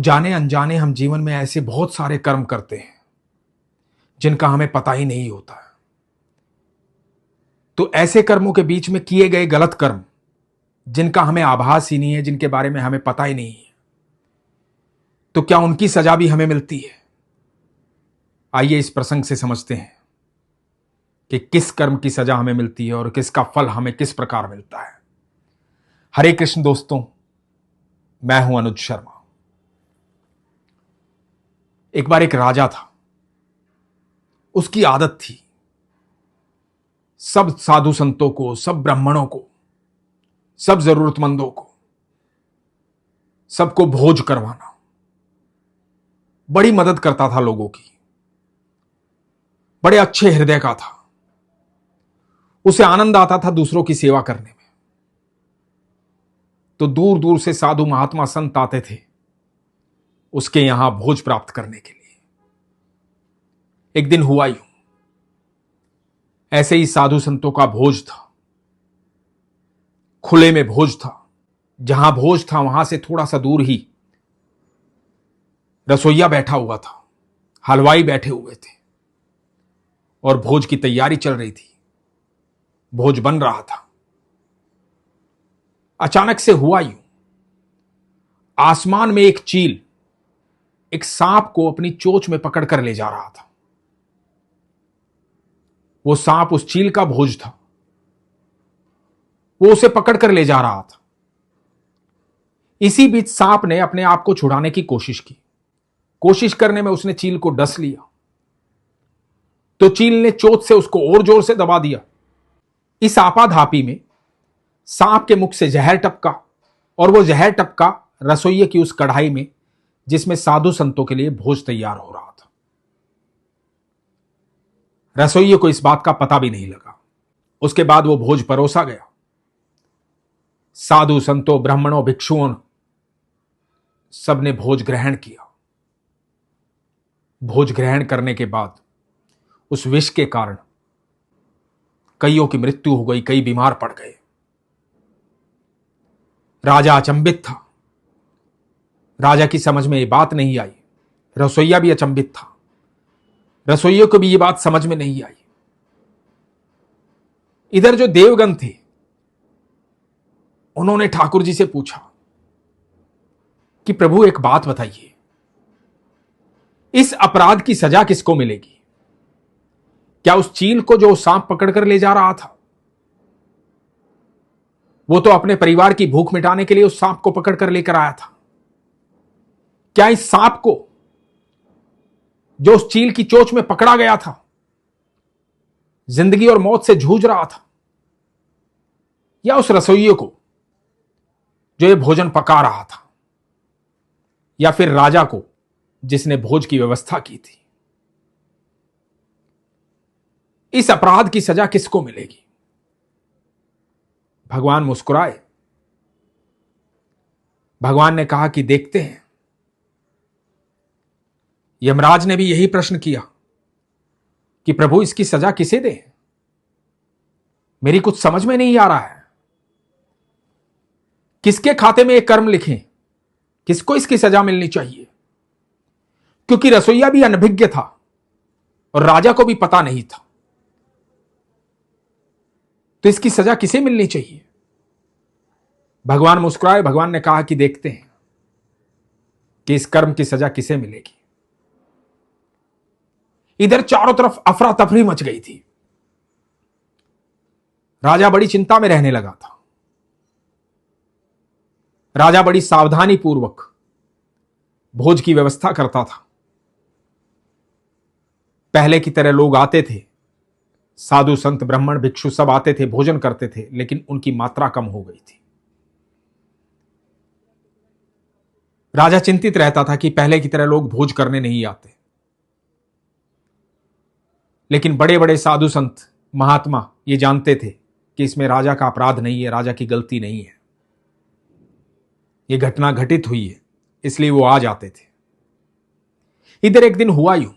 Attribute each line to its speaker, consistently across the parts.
Speaker 1: जाने अनजाने हम जीवन में ऐसे बहुत सारे कर्म करते हैं जिनका हमें पता ही नहीं होता है। तो ऐसे कर्मों के बीच में किए गए गलत कर्म जिनका हमें आभास ही नहीं है, जिनके बारे में हमें पता ही नहीं है, तो क्या उनकी सजा भी हमें मिलती है? आइए इस प्रसंग से समझते हैं कि किस कर्म की सजा हमें मिलती है और किसका फल हमें किस प्रकार मिलता है। हरे कृष्ण दोस्तों, मैं हूं अनुज शर्मा। एक बार एक राजा था। उसकी आदत थी सब साधु संतों को, सब ब्राह्मणों को, सब जरूरतमंदों को, सबको भोज करवाना। बड़ी मदद करता था लोगों की, बड़े अच्छे हृदय का था। उसे आनंद आता था दूसरों की सेवा करने में। तो दूर दूर से साधु महात्मा संत आते थे उसके यहां भोज प्राप्त करने के लिए। एक दिन हुआ यूं, ऐसे ही साधु संतों का भोज था। खुले में भोज था। जहां भोज था वहां से थोड़ा सा दूर ही रसोइया बैठा हुआ था, हलवाई बैठे हुए थे और भोज की तैयारी चल रही थी। भोज बन रहा था। अचानक से हुआ यूं, आसमान में एक चील एक सांप को अपनी चोंच में पकड़ कर ले जा रहा था। वो सांप उस चील का भोज था। वो उसे पकड़ कर ले जा रहा था। इसी बीच सांप ने अपने आप को छुड़ाने की कोशिश की। कोशिश करने में उसने चील को डस लिया तो चील ने चोंच से उसको और जोर से दबा दिया। इस आपाधापी में सांप के मुख से जहर टपका और वो जहर टपका रसोइये की उस कढ़ाई में जिसमें साधु संतों के लिए भोज तैयार हो रहा था। रसोइये को इस बात का पता भी नहीं लगा। उसके बाद वो भोज परोसा गया। साधु संतों, ब्राह्मणों, भिक्षुओं सबने भोज ग्रहण किया। भोज ग्रहण करने के बाद उस विष के कारण कईयों की मृत्यु हो गई, कई बीमार पड़ गए। राजा अचंभित था। राजा की समझ में ये बात नहीं आई। रसोइया भी अचंभित था। रसोइयों को भी ये बात समझ में नहीं आई। इधर जो देवगण थे उन्होंने ठाकुर जी से पूछा कि प्रभु एक बात बताइए, इस अपराध की सजा किसको मिलेगी? क्या उस चील को जो सांप पकड़कर ले जा रहा था? वो तो अपने परिवार की भूख मिटाने के लिए उस सांप को पकड़कर लेकर आया था। क्या इस सांप को जो उस चील की चोंच में पकड़ा गया था जिंदगी और मौत से जूझ रहा था, या उस रसोइये को जो ये भोजन पका रहा था, या फिर राजा को जिसने भोज की व्यवस्था की थी? इस अपराध की सजा किसको मिलेगी? भगवान मुस्कुराए। भगवान ने कहा कि देखते हैं। यमराज ने भी यही प्रश्न किया कि प्रभु इसकी सजा किसे दे? मेरी कुछ समझ में नहीं आ रहा है। किसके खाते में ये कर्म लिखें? किसको इसकी सजा मिलनी चाहिए? क्योंकि रसोइया भी अनभिज्ञ था और राजा को भी पता नहीं था। तो इसकी सजा किसे मिलनी चाहिए? भगवान मुस्कुराए। भगवान ने कहा कि देखते हैं कि इस कर्म की सजा किसे मिलेगी। इधर चारों तरफ अफरा तफरी मच गई थी। राजा बड़ी चिंता में रहने लगा था। राजा बड़ी सावधानी पूर्वक भोज की व्यवस्था करता था। पहले की तरह लोग आते थे, साधु संत ब्राह्मण भिक्षु सब आते थे, भोजन करते थे, लेकिन उनकी मात्रा कम हो गई थी। राजा चिंतित रहता था कि पहले की तरह लोग भोज करने नहीं आते। लेकिन बड़े बड़े साधु संत महात्मा ये जानते थे कि इसमें राजा का अपराध नहीं है, राजा की गलती नहीं है, ये घटना घटित हुई है, इसलिए वो आ जाते थे। इधर एक दिन हुआ यूं,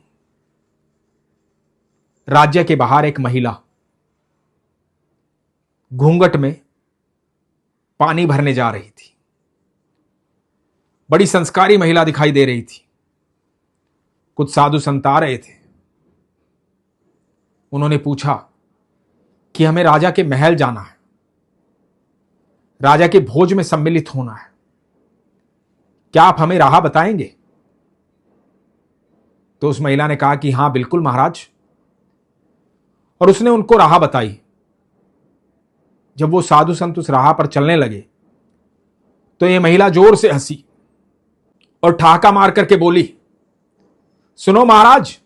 Speaker 1: राज्य के बाहर एक महिला घूंघट में पानी भरने जा रही थी। बड़ी संस्कारी महिला दिखाई दे रही थी। कुछ साधु संत आ रहे थे। उन्होंने पूछा कि हमें राजा के महल जाना है, राजा के भोज में सम्मिलित होना है, क्या आप हमें राह बताएंगे? तो उस महिला ने कहा कि हां बिल्कुल महाराज, और उसने उनको राह बताई। जब वो साधु संत उस राह पर चलने लगे तो ये महिला जोर से हंसी और ठहाका मार करके बोली, सुनो महाराज,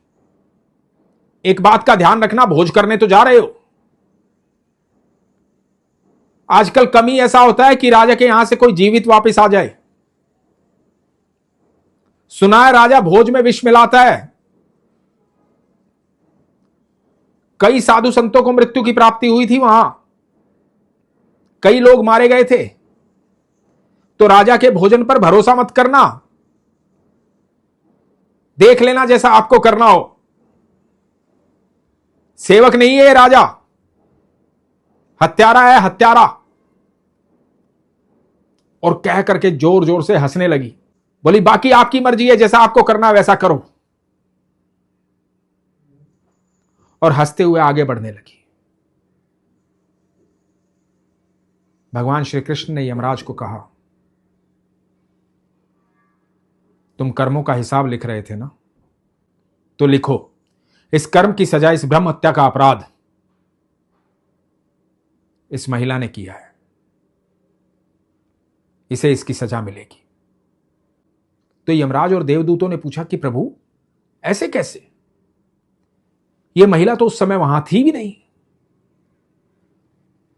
Speaker 1: एक बात का ध्यान रखना, भोज करने तो जा रहे हो, आजकल कमी ऐसा होता है कि राजा के यहां से कोई जीवित वापस आ जाए। सुना है राजा भोज में विष मिलाता है। कई साधु संतों को मृत्यु की प्राप्ति हुई थी वहां, कई लोग मारे गए थे। तो राजा के भोजन पर भरोसा मत करना, देख लेना जैसा आपको करना हो। सेवक नहीं है राजा, हत्यारा है, हत्यारा। और कह करके जोर जोर से हंसने लगी। बोली बाकी आपकी मर्जी है, जैसा आपको करना वैसा करो। और हंसते हुए आगे बढ़ने लगी। भगवान श्री कृष्ण ने यमराज को कहा, तुम कर्मों का हिसाब लिख रहे थे ना, तो लिखो, इस कर्म की सजा, इस ब्रह्म हत्या का अपराध इस महिला ने किया है, इसे इसकी सजा मिलेगी। तो यमराज और देवदूतों ने पूछा कि प्रभु ऐसे कैसे? यह महिला तो उस समय वहां थी भी नहीं।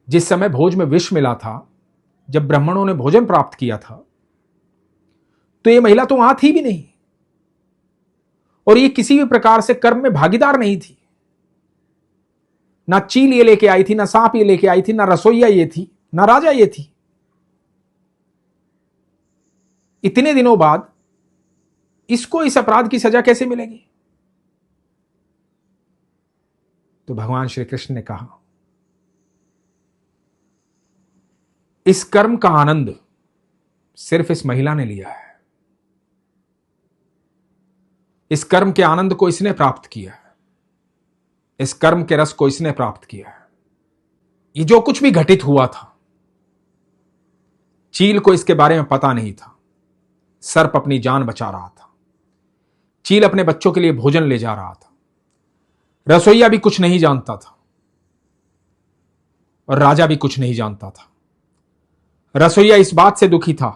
Speaker 1: जिस समय भोज में विष मिला था, जब ब्राह्मणों ने भोजन प्राप्त किया था, तो यह महिला तो वहां थी भी नहीं, और ये किसी भी प्रकार से कर्म में भागीदार नहीं थी। ना चील ये लेके आई थी, ना सांप ये लेके आई थी, ना रसोईया ये थी, ना राजा ये थी। इतने दिनों बाद इसको इस अपराध की सजा कैसे मिलेगी? तो भगवान श्री कृष्ण ने कहा, इस कर्म का आनंद सिर्फ इस महिला ने लिया है। इस कर्म के आनंद को इसने प्राप्त किया है, इस कर्म के रस को इसने प्राप्त किया है। ये जो कुछ भी घटित हुआ था, चील को इसके बारे में पता नहीं था। सर्प अपनी जान बचा रहा था, चील अपने बच्चों के लिए भोजन ले जा रहा था, रसोईया भी कुछ नहीं जानता था, और राजा भी कुछ नहीं जानता था। रसोईया इस बात से दुखी था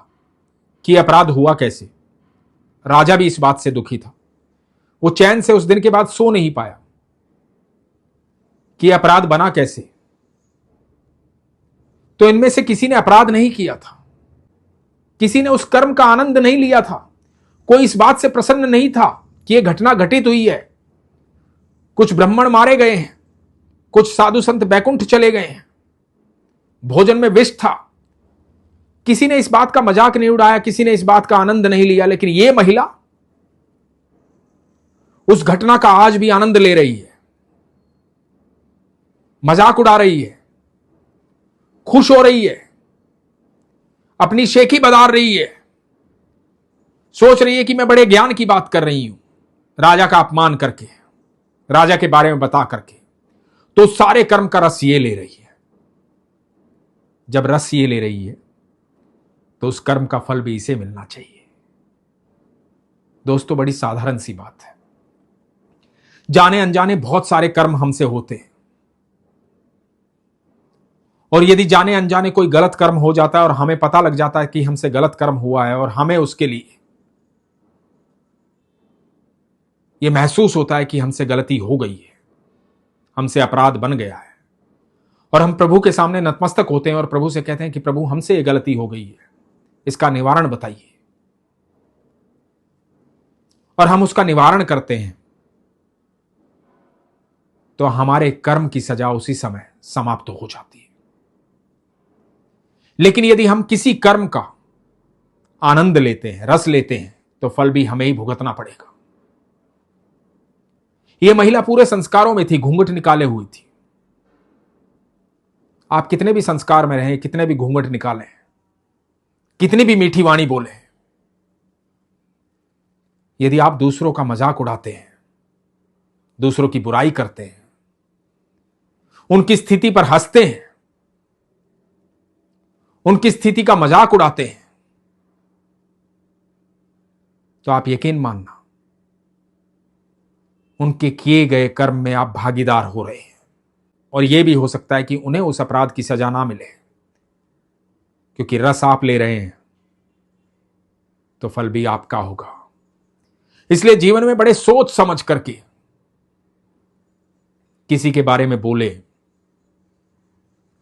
Speaker 1: कि अपराध हुआ कैसे, राजा भी इस बात से दुखी था। वो चैन से उस दिन के बाद सो नहीं पाया कि अपराध बना कैसे। तो इनमें से किसी ने अपराध नहीं किया था, किसी ने उस कर्म का आनंद नहीं लिया था, कोई इस बात से प्रसन्न नहीं था कि यह घटना घटित हुई है। कुछ ब्राह्मण मारे गए हैं, कुछ साधु संत बैकुंठ चले गए हैं, भोजन में विष था। किसी ने इस बात का मजाक नहीं उड़ाया, किसी ने इस बात का आनंद नहीं लिया। लेकिन यह महिला उस घटना का आज भी आनंद ले रही है, मजाक उड़ा रही है, खुश हो रही है, अपनी शेखी बदार रही है, सोच रही है कि मैं बड़े ज्ञान की बात कर रही हूं, राजा का अपमान करके, राजा के बारे में बता करके। तो सारे कर्म का रस ये ले रही है। जब रस ये ले रही है तो उस कर्म का फल भी इसे मिलना चाहिए। दोस्तों, बड़ी साधारण सी बात है। जाने अनजाने बहुत सारे कर्म हमसे होते हैं, और यदि जाने अनजाने कोई गलत कर्म हो जाता है और हमें पता लग जाता है कि हमसे गलत कर्म हुआ है, और हमें उसके लिए यह महसूस होता है कि हमसे गलती हो गई है, हमसे अपराध बन गया है, और हम प्रभु के सामने नतमस्तक होते हैं और प्रभु से कहते हैं कि प्रभु हमसे यह गलती हो गई है, इसका निवारण बताइए। और हम उसका निवारण करते हैं तो हमारे कर्म की सजा उसी समय समाप्त हो जाती है। लेकिन यदि हम किसी कर्म का आनंद लेते हैं, रस लेते हैं, तो फल भी हमें ही भुगतना पड़ेगा। यह महिला पूरे संस्कारों में थी, घूंघट निकाले हुई थी। आप कितने भी संस्कार में रहें, कितने भी घूंघट निकालें, कितनी भी मीठी वाणी बोले, यदि आप दूसरों का मजाक उड़ाते हैं, दूसरों की बुराई करते हैं, उनकी स्थिति पर हंसते हैं, उनकी स्थिति का मजाक उड़ाते हैं, तो आप यकीन मानना उनके किए गए कर्म में आप भागीदार हो रहे हैं। और यह भी हो सकता है कि उन्हें उस अपराध की सजा ना मिले, क्योंकि रस आप ले रहे हैं तो फल भी आपका होगा। इसलिए जीवन में बड़े सोच समझ करके किसी के बारे में बोले,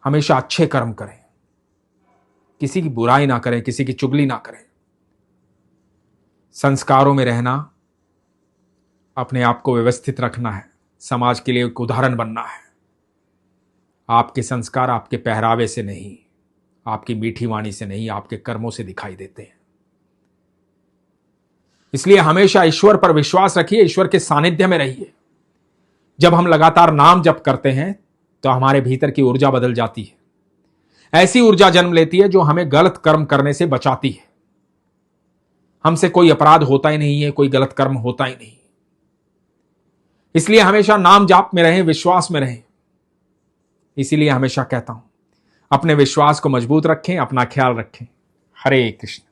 Speaker 1: हमेशा अच्छे कर्म करें, किसी की बुराई ना करें, किसी की चुगली ना करें, संस्कारों में रहना, अपने आप को व्यवस्थित रखना है, समाज के लिए एक उदाहरण बनना है। आपके संस्कार आपके पहरावे से नहीं, आपकी मीठी वाणी से नहीं, आपके कर्मों से दिखाई देते हैं। इसलिए हमेशा ईश्वर पर विश्वास रखिए, ईश्वर के सानिध्य में रहिए। जब हम लगातार नाम जप करते हैं तो हमारे भीतर की ऊर्जा बदल जाती है। ऐसी ऊर्जा जन्म लेती है जो हमें गलत कर्म करने से बचाती है। हमसे कोई अपराध होता ही नहीं है, कोई गलत कर्म होता ही नहीं। इसलिए हमेशा नाम जाप में रहें, विश्वास में रहें। इसीलिए हमेशा कहता हूं, अपने विश्वास को मजबूत रखें, अपना ख्याल रखें। हरे कृष्ण।